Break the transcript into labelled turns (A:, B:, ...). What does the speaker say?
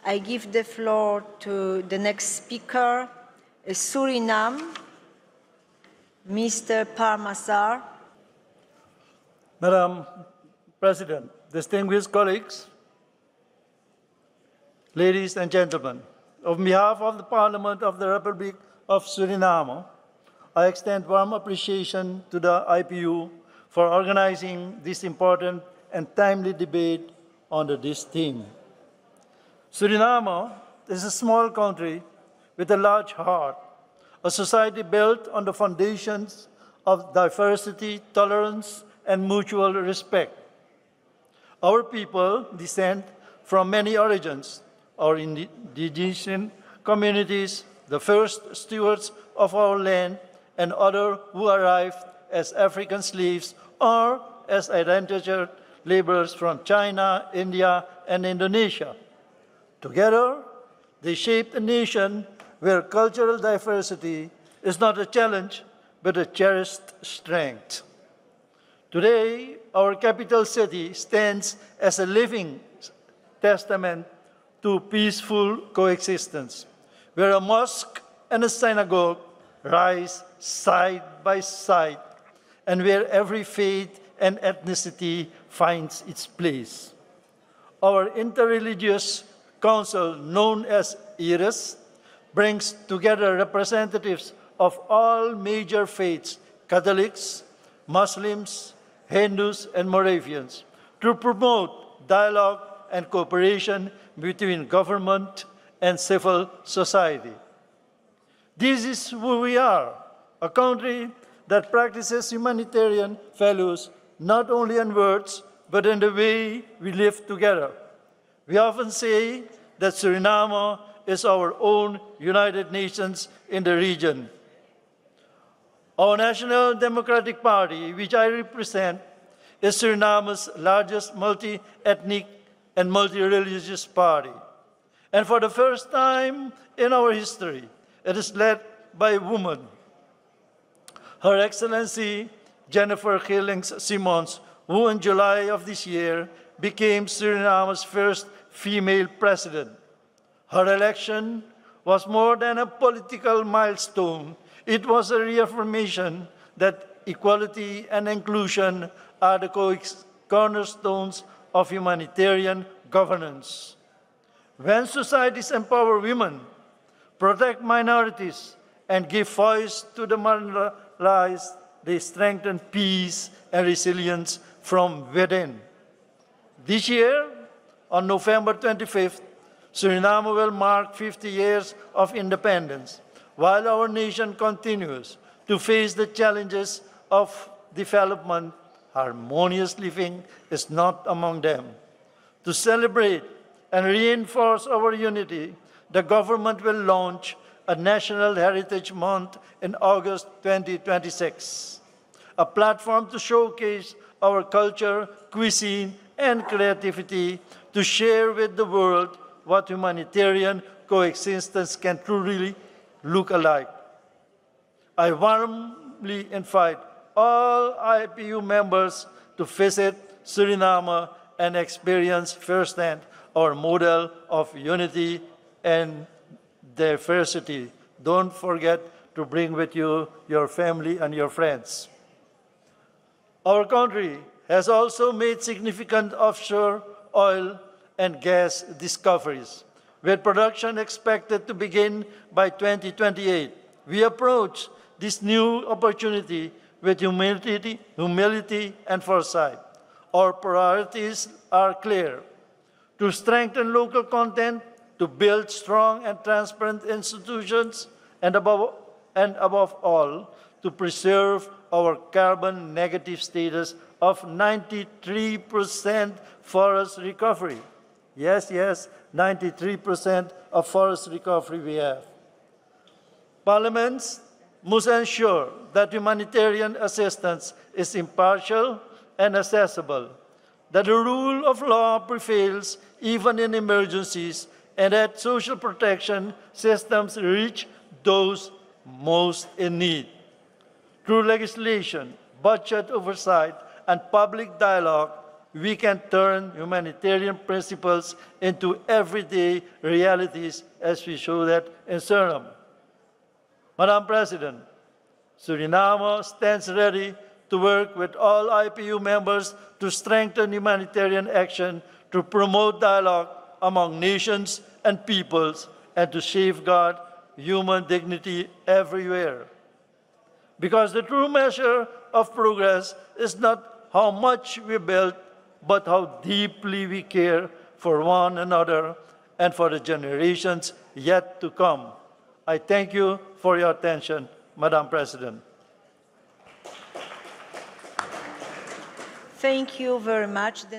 A: I give the floor to the next speaker, Suriname, Mr. Parmasar.
B: Madam President, distinguished colleagues, ladies and gentlemen, on behalf of the Parliament of the Republic of Suriname, I extend warm appreciation to the IPU for organizing this important and timely debate on this theme. Suriname is a small country with a large heart, a society built on the foundations of diversity, tolerance, and mutual respect. Our people descend from many origins. Our indigenous communities, the first stewards of our land, and others who arrived as African slaves or as indentured laborers from China, India, and Indonesia. Together, they shaped a nation where cultural diversity is not a challenge, but a cherished strength. Today, our capital city stands as a living testament to peaceful coexistence, where a mosque and a synagogue rise side by side, and where every faith and ethnicity finds its place. Our interreligious council, known as IRES, brings together representatives of all major faiths, Catholics, Muslims, Hindus, and Moravians, to promote dialogue and cooperation between government and civil society. This is who we are, a country that practices humanitarian values not only in words, but in the way we live together. We often say that Suriname is our own United Nations in the region. Our National Democratic Party, which I represent, is Suriname's largest multi-ethnic and multi-religious party. And for the first time in our history, it is led by a woman. Her Excellency Jennifer Gillings-Simons, who in July of this year became Suriname's first female president. Her election was more than a political milestone. It was a reaffirmation that equality and inclusion are the cornerstones of humanitarian governance. When societies empower women, protect minorities, and give voice to the marginalized, they strengthen peace and resilience from within. This year, on November 25th, Suriname will mark 50 years of independence, while our nation continues to face the challenges of development. Harmonious living is not among them. To celebrate and reinforce our unity, the government will launch a National Heritage Month in August 2026, a platform to showcase our culture, cuisine, and creativity, to share with the world what humanitarian coexistence can truly look alike. I warmly invite all IPU members to visit Suriname and experience firsthand our model of unity and diversity. Don't forget to bring with you your family and your friends. Our country has also made significant offshore oil and gas discoveries, with production expected to begin by 2028. We approach this new opportunity with humility and foresight. Our priorities are clear: to strengthen local content, to build strong and transparent institutions, and above all, to preserve our carbon negative status of 93% forest recovery. Yes, 93% of forest recovery we have. Parliaments must ensure that humanitarian assistance is impartial and accessible, that the rule of law prevails even in emergencies, and that social protection systems reach those most in need. Through legislation, budget oversight, and public dialogue, we can turn humanitarian principles into everyday realities as we show that in Suriname. Madam President, Suriname stands ready to work with all IPU members to strengthen humanitarian action, to promote dialogue among nations and peoples, and to safeguard human dignity everywhere. Because the true measure of progress is not how much we build, but how deeply we care for one another and for the generations yet to come. I thank you for your attention, Madam President.
A: Thank you very much.